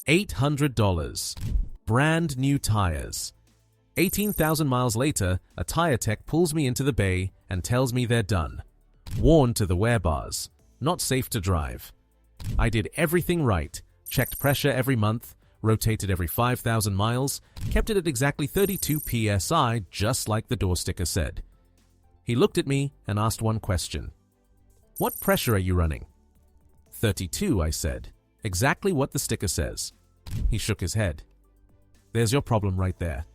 $800. Brand new tires. 18,000 miles later, a tire tech pulls me into the bay and tells me they're done. Worn to the wear bars. Not safe to drive. I did everything right. Checked pressure every month, rotated every 5,000 miles, kept it at exactly 32 PSI, just like the door sticker said. He looked at me and asked one question. What pressure are you running? 32, I said. Exactly what the sticker says. He shook his head. There's your problem right there.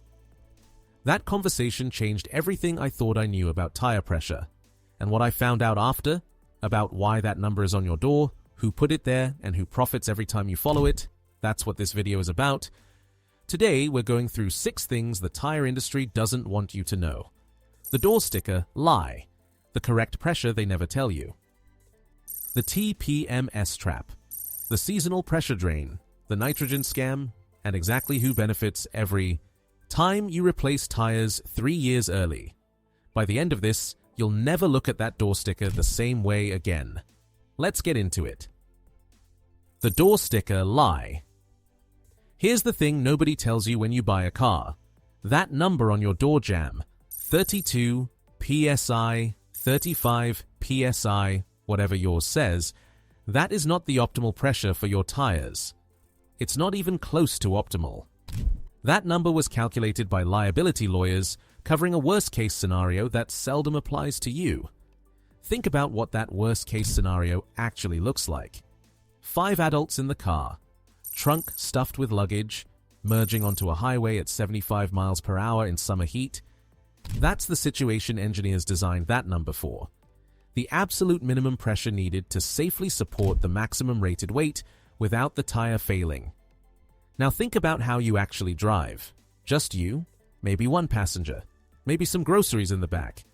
That conversation changed everything I thought I knew about tire pressure. And what I found out after, about why that number is on your door, who put it there, and who profits every time you follow it, that's what this video is about. Today, we're going through 6 things the tire industry doesn't want you to know. The door sticker, lie. The correct pressure they never tell you. The TPMS trap. The seasonal pressure drain. The nitrogen scam. And exactly who benefits every time you replace tires 3 years early. By the end of this, you'll never look at that door sticker the same way again. Let's get into it. The door sticker lie. Here's the thing nobody tells you when you buy a car. That number on your door jamb, 32 PSI, 35 PSI, whatever yours says, that is not the optimal pressure for your tires. It's not even close to optimal. That number was calculated by liability lawyers, covering a worst-case scenario that seldom applies to you. Think about what that worst-case scenario actually looks like. 5 adults in the car, trunk stuffed with luggage, merging onto a highway at 75 miles per hour in summer heat. That's the situation engineers designed that number for. The absolute minimum pressure needed to safely support the maximum rated weight without the tire failing. Now think about how you actually drive. Just you, maybe one passenger, maybe some groceries in the back.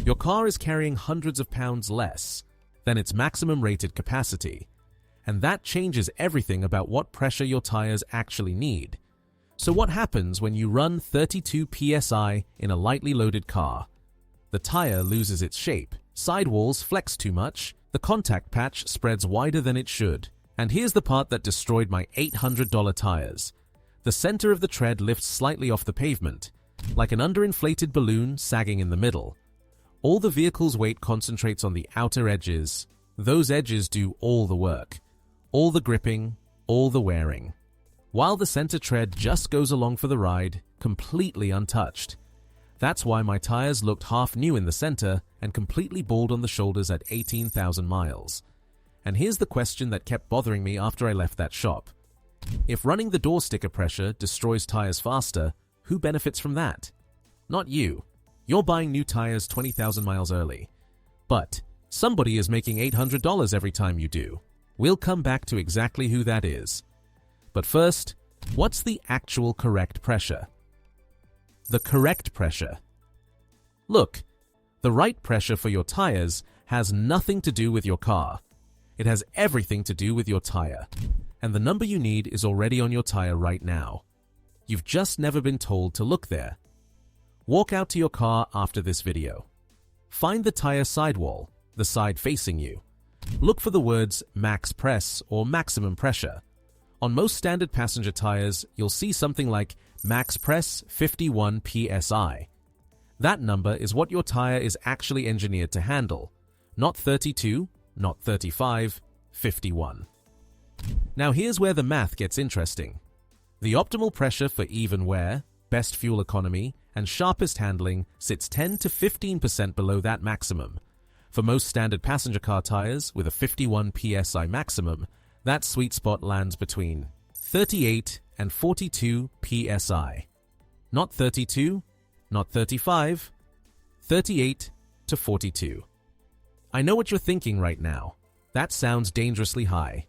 Your car is carrying hundreds of pounds less than its maximum rated capacity, and that changes everything about what pressure your tires actually need. So what happens when you run 32 PSI in a lightly loaded car? The tire loses its shape, sidewalls flex too much, the contact patch spreads wider than it should. And here's the part that destroyed my $800 tires. The center of the tread lifts slightly off the pavement, like an underinflated balloon sagging in the middle. All the vehicle's weight concentrates on the outer edges. Those edges do all the work, all the gripping, all the wearing, while the center tread just goes along for the ride, completely untouched. That's why my tires looked half new in the center and completely bald on the shoulders at 18,000 miles. And here's the question that kept bothering me after I left that shop. If running the door sticker pressure destroys tires faster, who benefits from that? Not you. You're buying new tires 20,000 miles early. But somebody is making $800 every time you do. We'll come back to exactly who that is. But first, what's the actual correct pressure? The correct pressure. Look, the right pressure for your tires has nothing to do with your car. It has everything to do with your tire, and the number you need is already on your tire right now. You've just never been told to look there. Walk out to your car after this video. Find the tire sidewall, the side facing you. Look for the words max press or maximum pressure. On most standard passenger tires, you'll see something like max press 51 PSI. That number is what your tire is actually engineered to handle, not 32, not 35, 51. Now here's where the math gets interesting. The optimal pressure for even wear, best fuel economy, and sharpest handling sits 10 to 15% below that maximum. For most standard passenger car tires with a 51 PSI maximum, that sweet spot lands between 38 and 42 PSI. Not 32, not 35, 38 to 42. I know what you're thinking right now. That sounds dangerously high.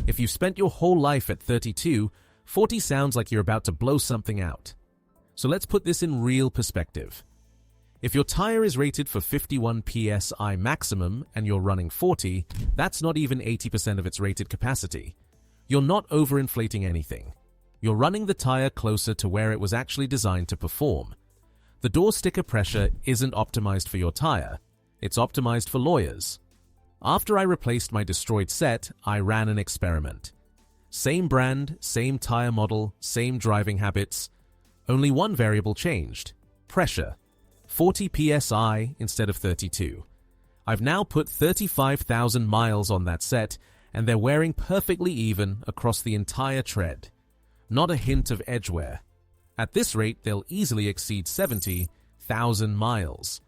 If you've spent your whole life at 32, 40 sounds like you're about to blow something out. So let's put this in real perspective. If your tire is rated for 51 PSI maximum and you're running 40, that's not even 80% of its rated capacity. You're not overinflating anything. You're running the tire closer to where it was actually designed to perform. The door sticker pressure isn't optimized for your tire. It's optimized for lawyers. After I replaced my destroyed set, I ran an experiment. Same brand, same tire model, same driving habits. Only one variable changed: pressure. 40 PSI instead of 32. I've now put 35,000 miles on that set, and they're wearing perfectly even across the entire tread. Not a hint of edge wear. At this rate, they'll easily exceed 70,000 miles.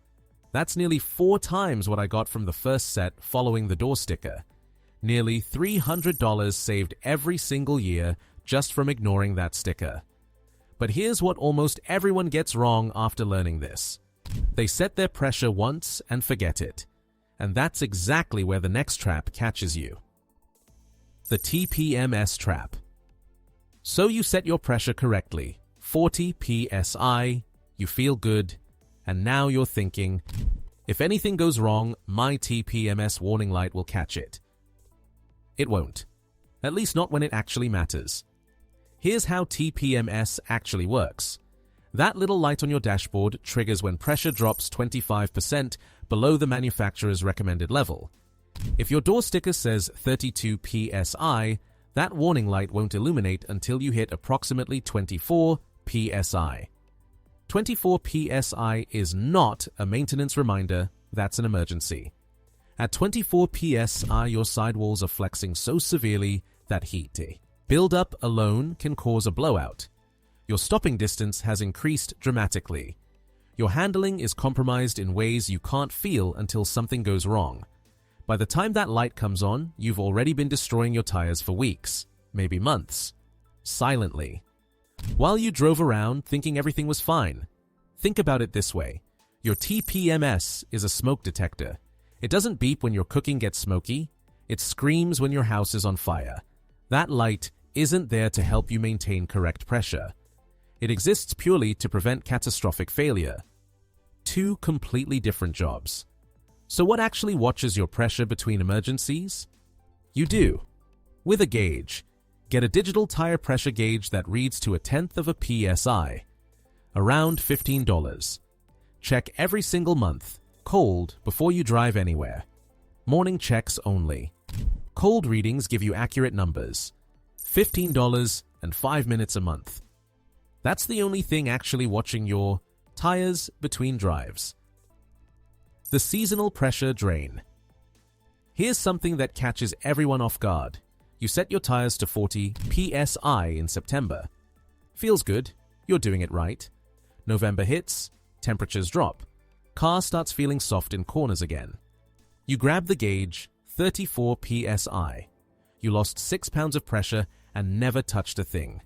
That's nearly 4 times what I got from the first set following the door sticker. Nearly $300 saved every single year just from ignoring that sticker. But here's what almost everyone gets wrong after learning this. They set their pressure once and forget it. And that's exactly where the next trap catches you. The TPMS trap. So you set your pressure correctly, 40 PSI, you feel good, and now you're thinking, if anything goes wrong, my TPMS warning light will catch it. It won't. At least not when it actually matters. Here's how TPMS actually works. That little light on your dashboard triggers when pressure drops 25% below the manufacturer's recommended level. If your door sticker says 32 PSI, that warning light won't illuminate until you hit approximately 24 PSI. 24 PSI is not a maintenance reminder, that's an emergency. At 24 PSI, your sidewalls are flexing so severely that heat build-up alone can cause a blowout. Your stopping distance has increased dramatically. Your handling is compromised in ways you can't feel until something goes wrong. By the time that light comes on, you've already been destroying your tires for weeks, maybe months, silently. While you drove around thinking everything was fine. Think about it this way. Your TPMS is a smoke detector. It doesn't beep when your cooking gets smoky. It screams when your house is on fire. That light isn't there to help you maintain correct pressure. It exists purely to prevent catastrophic failure. 2 completely different jobs. So what actually watches your pressure between emergencies? You do. With a gauge. Get a digital tire pressure gauge that reads to 1/10 of a PSI. Around $15. Check every single month, cold, before you drive anywhere. Morning checks only. Cold readings give you accurate numbers. $15 and 5 minutes a month. That's the only thing actually watching your tires between drives. The seasonal pressure drain. Here's something that catches everyone off guard. You set your tires to 40 PSI in September. Feels good, you're doing it right. November hits, temperatures drop. Car starts feeling soft in corners again. You grab the gauge, 34 PSI. You lost 6 pounds of pressure and never touched a thing.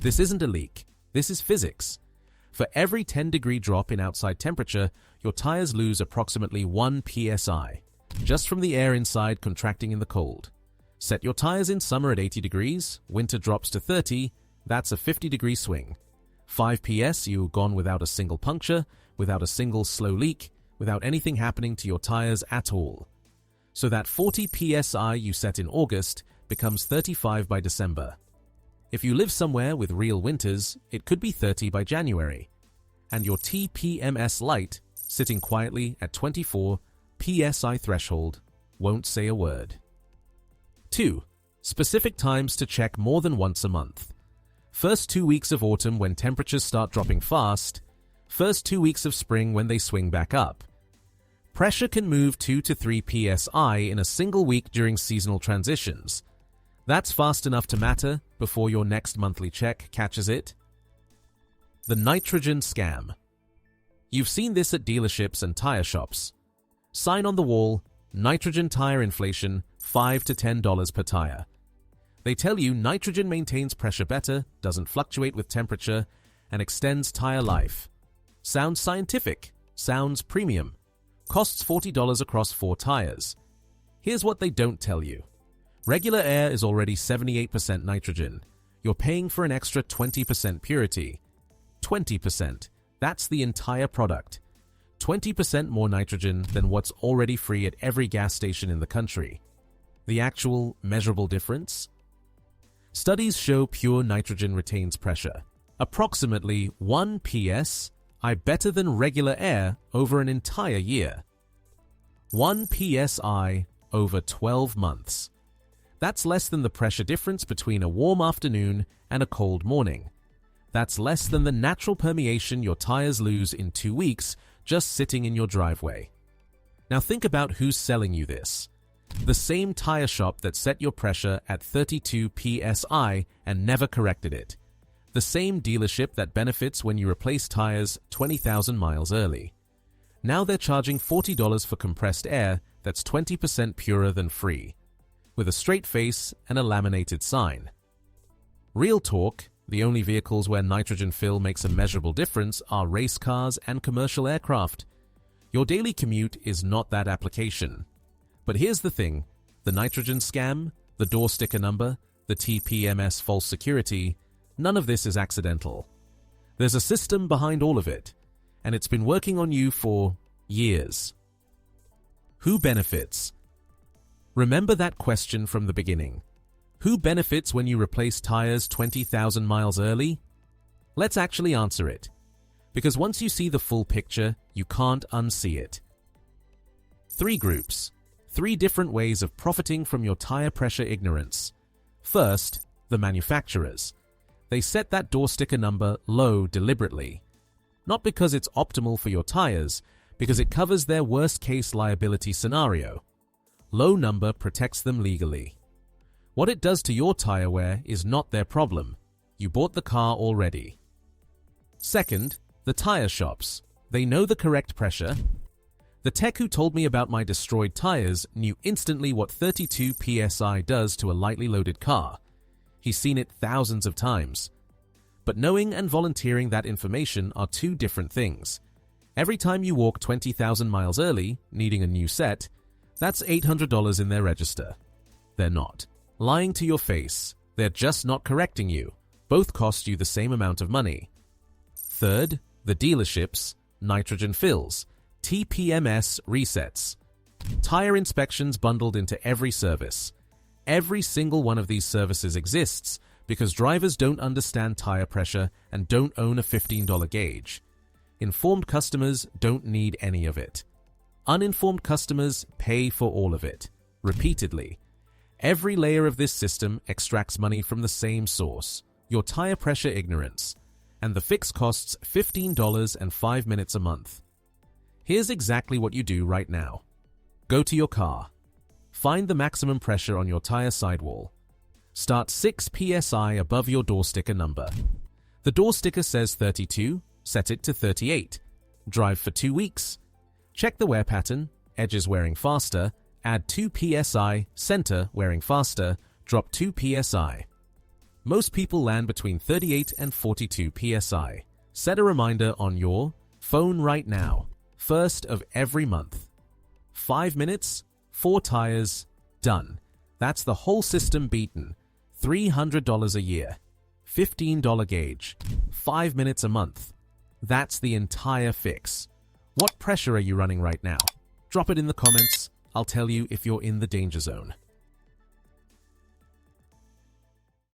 This isn't a leak, this is physics. For every 10-degree drop in outside temperature, your tires lose approximately 1 PSI, just from the air inside contracting in the cold. Set your tires in summer at 80 degrees, winter drops to 30, that's a 50-degree swing. 5 PS, you've gone without a single puncture, without a single slow leak, without anything happening to your tires at all. So that 40 PSI you set in August becomes 35 by December. If you live somewhere with real winters, it could be 30 by January. And your TPMS light, sitting quietly at 24 PSI threshold, won't say a word. 2. Specific times to check more than once a month. First 2 weeks of autumn when temperatures start dropping fast. First 2 weeks of spring when they swing back up. Pressure can move 2 to 3 PSI in a single week during seasonal transitions. That's fast enough to matter before your next monthly check catches it. The nitrogen scam. You've seen this at dealerships and tire shops. Sign on the wall, nitrogen tire inflation, $5 to $10 per tire. They tell you nitrogen maintains pressure better, doesn't fluctuate with temperature, and extends tire life. Sounds scientific, sounds premium. Costs $40 across 4 tires. Here's what they don't tell you. Regular air is already 78% nitrogen. You're paying for an extra 20% purity. 20%. That's the entire product. 20% more nitrogen than what's already free at every gas station in the country. The actual measurable difference? Studies show pure nitrogen retains pressure. Approximately 1 PSI better than regular air over an entire year. 1 PSI over 12 months. That's less than the pressure difference between a warm afternoon and a cold morning. That's less than the natural permeation your tires lose in 2 weeks just sitting in your driveway. Now think about who's selling you this. The same tire shop that set your pressure at 32 PSI and never corrected it. The same dealership that benefits when you replace tires 20,000 miles early. Now they're charging $40 for compressed air that's 20% purer than free, with a straight face and a laminated sign. Real talk, the only vehicles where nitrogen fill makes a measurable difference are race cars and commercial aircraft. Your daily commute is not that application. But here's the thing, the nitrogen scam, the door sticker number, the TPMS false security, none of this is accidental. There's a system behind all of it, and it's been working on you for years. Who benefits? Remember that question from the beginning. Who benefits when you replace tires 20,000 miles early? Let's actually answer it. Because once you see the full picture, you can't unsee it. 3 groups. 3 different ways of profiting from your tire pressure ignorance. First, the manufacturers. They set that door sticker number low deliberately. Not because it's optimal for your tires, because it covers their worst-case liability scenario. Low number protects them legally. What it does to your tire wear is not their problem. You bought the car already. Second, the tire shops. They know the correct pressure. The tech who told me about my destroyed tires knew instantly what 32 PSI does to a lightly loaded car. He's seen it thousands of times. But knowing and volunteering that information are 2 different things. Every time you walk 20,000 miles early, needing a new set, that's $800 in their register. They're not lying to your face. They're just not correcting you. Both cost you the same amount of money. Third, the dealerships, nitrogen fills, TPMS resets. Tire inspections bundled into every service. Every single one of these services exists because drivers don't understand tire pressure and don't own a $15 gauge. Informed customers don't need any of it. Uninformed customers pay for all of it, repeatedly. Every layer of this system extracts money from the same source, your tire pressure ignorance, and the fix costs $15 and 5 minutes a month. Here's exactly what you do right now. Go to your car. Find the maximum pressure on your tire sidewall. Start 6 PSI above your door sticker number. The door sticker says 32, set it to 38. Drive for 2 weeks. Check the wear pattern, edges wearing faster, add 2 PSI, center wearing faster, drop 2 PSI. Most people land between 38 and 42 PSI. Set a reminder on your phone right now, first of every month. 5 minutes, 4 tires, done. That's the whole system beaten. $300 a year, $15 gauge, 5 minutes a month. That's the entire fix. What pressure are you running right now? Drop it in the comments. I'll tell you if you're in the danger zone.